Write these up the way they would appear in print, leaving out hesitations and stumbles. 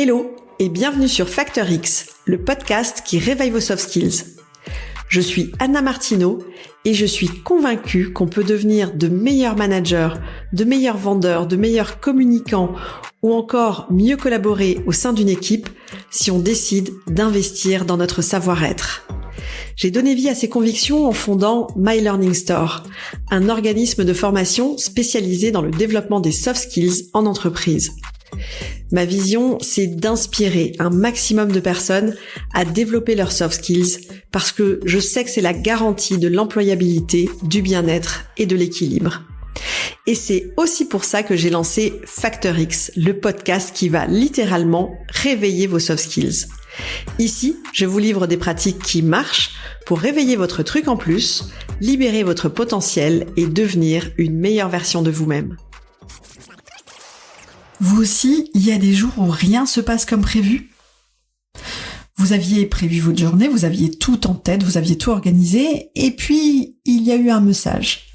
Hello et bienvenue sur Factor X, le podcast qui réveille vos soft skills. Je suis Anna Martineau et je suis convaincue qu'on peut devenir de meilleurs managers, de meilleurs vendeurs, de meilleurs communicants ou encore mieux collaborer au sein d'une équipe si on décide d'investir dans notre savoir-être. J'ai donné vie à ces convictions en fondant My Learning Store, un organisme de formation spécialisé dans le développement des soft skills en entreprise. Ma vision, c'est d'inspirer un maximum de personnes à développer leurs soft skills parce que je sais que c'est la garantie de l'employabilité, du bien-être et de l'équilibre. Et c'est aussi pour ça que j'ai lancé Factor X, le podcast qui va littéralement réveiller vos soft skills. Ici, je vous livre des pratiques qui marchent pour réveiller votre truc en plus, libérer votre potentiel et devenir une meilleure version de vous-même. Vous aussi, il y a des jours où rien se passe comme prévu. Vous aviez prévu votre journée, vous aviez tout en tête, vous aviez tout organisé, et puis il y a eu un message,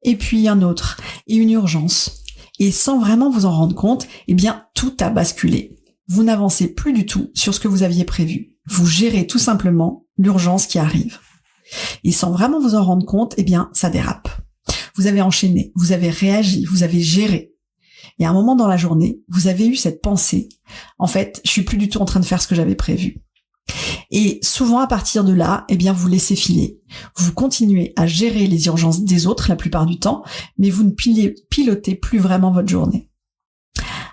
et puis un autre, et une urgence. Et sans vraiment vous en rendre compte, eh bien tout a basculé. Vous n'avancez plus du tout sur ce que vous aviez prévu. Vous gérez tout simplement l'urgence qui arrive. Et sans vraiment vous en rendre compte, eh bien ça dérape. Vous avez enchaîné, vous avez réagi, vous avez géré. Et à un moment dans la journée, vous avez eu cette pensée, en fait, je suis plus du tout en train de faire ce que j'avais prévu. Et souvent à partir de là, eh bien vous laissez filer. Vous continuez à gérer les urgences des autres la plupart du temps, mais vous ne pilotez plus vraiment votre journée.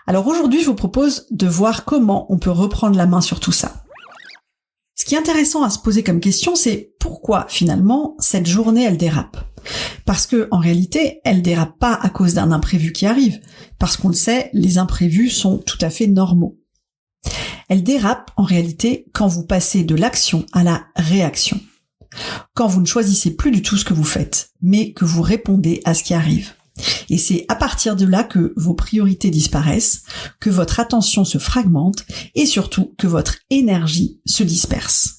Alors aujourd'hui, je vous propose de voir comment on peut reprendre la main sur tout ça. Ce qui est intéressant à se poser comme question, c'est pourquoi finalement cette journée elle dérape. Parce que en réalité, elle dérape pas à cause d'un imprévu qui arrive, parce qu'on le sait, les imprévus sont tout à fait normaux. Elle dérape en réalité quand vous passez de l'action à la réaction. Quand vous ne choisissez plus du tout ce que vous faites, mais que vous répondez à ce qui arrive. Et c'est à partir de là que vos priorités disparaissent, que votre attention se fragmente et surtout que votre énergie se disperse.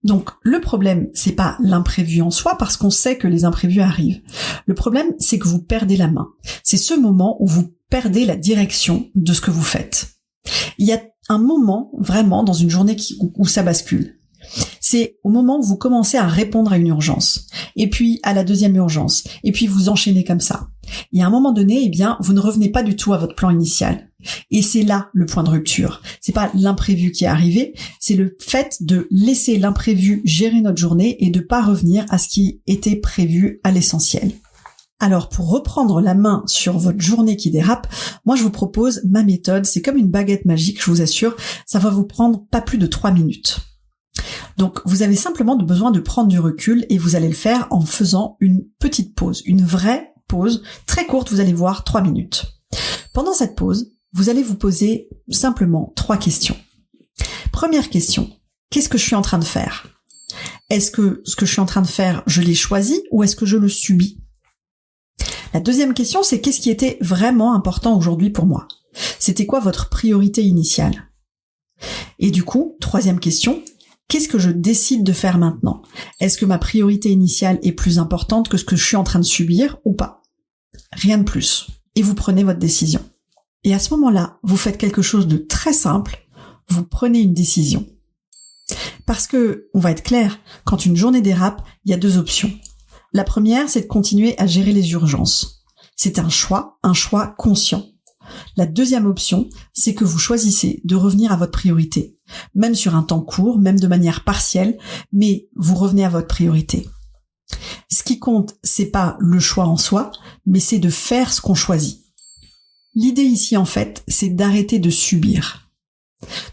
Donc le problème, c'est pas l'imprévu en soi parce qu'on sait que les imprévus arrivent. Le problème, c'est que vous perdez la main. C'est ce moment où vous perdez la direction de ce que vous faites. Il y a un moment vraiment dans une journée où ça bascule. C'est au moment où vous commencez à répondre à une urgence, et puis à la deuxième urgence, et puis vous enchaînez comme ça. Et à un moment donné, eh bien, vous ne revenez pas du tout à votre plan initial. Et c'est là le point de rupture. C'est pas l'imprévu qui est arrivé, c'est le fait de laisser l'imprévu gérer notre journée et de pas revenir à ce qui était prévu à l'essentiel. Alors, pour reprendre la main sur votre journée qui dérape, moi je vous propose ma méthode. C'est comme une baguette magique, je vous assure. Ça va vous prendre pas plus de 3 minutes. Donc, vous avez simplement besoin de prendre du recul et vous allez le faire en faisant une petite pause, une vraie pause, très courte, vous allez voir, 3 minutes. Pendant cette pause, vous allez vous poser simplement 3 questions. Première question, qu'est-ce que je suis en train de faire ? Est-ce que ce que je suis en train de faire, je l'ai choisi ou est-ce que je le subis ? La deuxième question, c'est qu'est-ce qui était vraiment important aujourd'hui pour moi ? C'était quoi votre priorité initiale ? Et du coup, troisième question, qu'est-ce que je décide de faire maintenant ? Est-ce que ma priorité initiale est plus importante que ce que je suis en train de subir ou pas ? Rien de plus. Et vous prenez votre décision. Et à ce moment-là, vous faites quelque chose de très simple, vous prenez une décision. Parce que, on va être clair, quand une journée dérape, il y a 2 options. La première, c'est de continuer à gérer les urgences. C'est un choix conscient. La deuxième option, c'est que vous choisissez de revenir à votre priorité, même sur un temps court, même de manière partielle, mais vous revenez à votre priorité. Ce qui compte, c'est pas le choix en soi, mais c'est de faire ce qu'on choisit. L'idée ici, en fait, c'est d'arrêter de subir.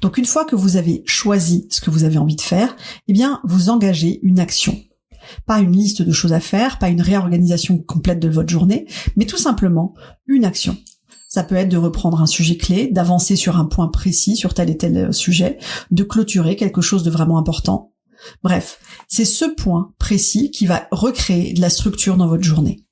Donc une fois que vous avez choisi ce que vous avez envie de faire, eh bien, vous engagez une action. Pas une liste de choses à faire, pas une réorganisation complète de votre journée, mais tout simplement une action. Ça peut être de reprendre un sujet clé, d'avancer sur un point précis, sur tel et tel sujet, de clôturer quelque chose de vraiment important. Bref, c'est ce point précis qui va recréer de la structure dans votre journée.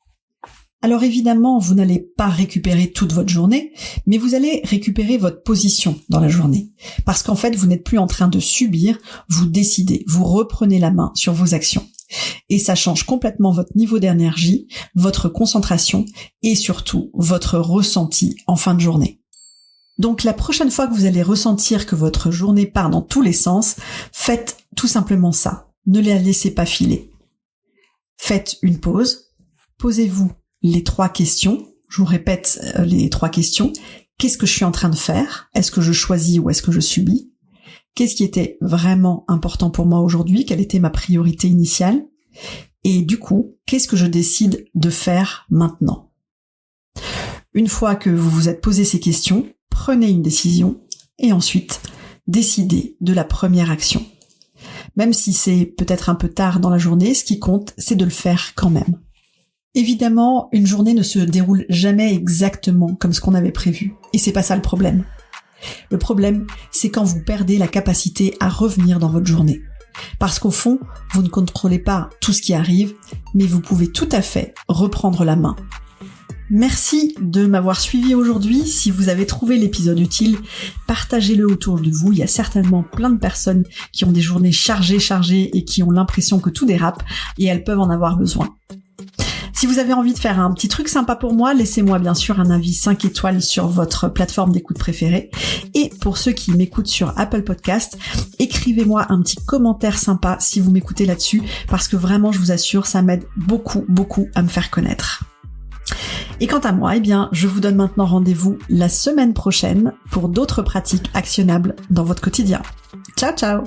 Alors évidemment, vous n'allez pas récupérer toute votre journée, mais vous allez récupérer votre position dans la journée. Parce qu'en fait, vous n'êtes plus en train de subir, vous décidez, vous reprenez la main sur vos actions. Et ça change complètement votre niveau d'énergie, votre concentration et surtout votre ressenti en fin de journée. Donc la prochaine fois que vous allez ressentir que votre journée part dans tous les sens, faites tout simplement ça. Ne la laissez pas filer. Faites une pause. Posez-vous les 3 questions. Je vous répète les 3 questions. Qu'est-ce que je suis en train de faire? Est-ce que je choisis ou est-ce que je subis? Qu'est-ce qui était vraiment important pour moi aujourd'hui? Quelle était ma priorité initiale? Et du coup, qu'est-ce que je décide de faire maintenant? Une fois que vous vous êtes posé ces questions, prenez une décision et ensuite décidez de la première action. Même si c'est peut-être un peu tard dans la journée, ce qui compte, c'est de le faire quand même. Évidemment, une journée ne se déroule jamais exactement comme ce qu'on avait prévu. Et c'est pas ça le problème. Le problème, c'est quand vous perdez la capacité à revenir dans votre journée. Parce qu'au fond, vous ne contrôlez pas tout ce qui arrive, mais vous pouvez tout à fait reprendre la main. Merci de m'avoir suivi aujourd'hui. Si vous avez trouvé l'épisode utile, partagez-le autour de vous. Il y a certainement plein de personnes qui ont des journées chargées et qui ont l'impression que tout dérape et elles peuvent en avoir besoin. Si vous avez envie de faire un petit truc sympa pour moi, laissez-moi bien sûr un avis 5 étoiles sur votre plateforme d'écoute préférée. Et pour ceux qui m'écoutent sur Apple Podcast, écrivez-moi un petit commentaire sympa si vous m'écoutez là-dessus, parce que vraiment, je vous assure, ça m'aide beaucoup à me faire connaître. Et quant à moi, je vous donne maintenant rendez-vous la semaine prochaine pour d'autres pratiques actionnables dans votre quotidien. Ciao, ciao!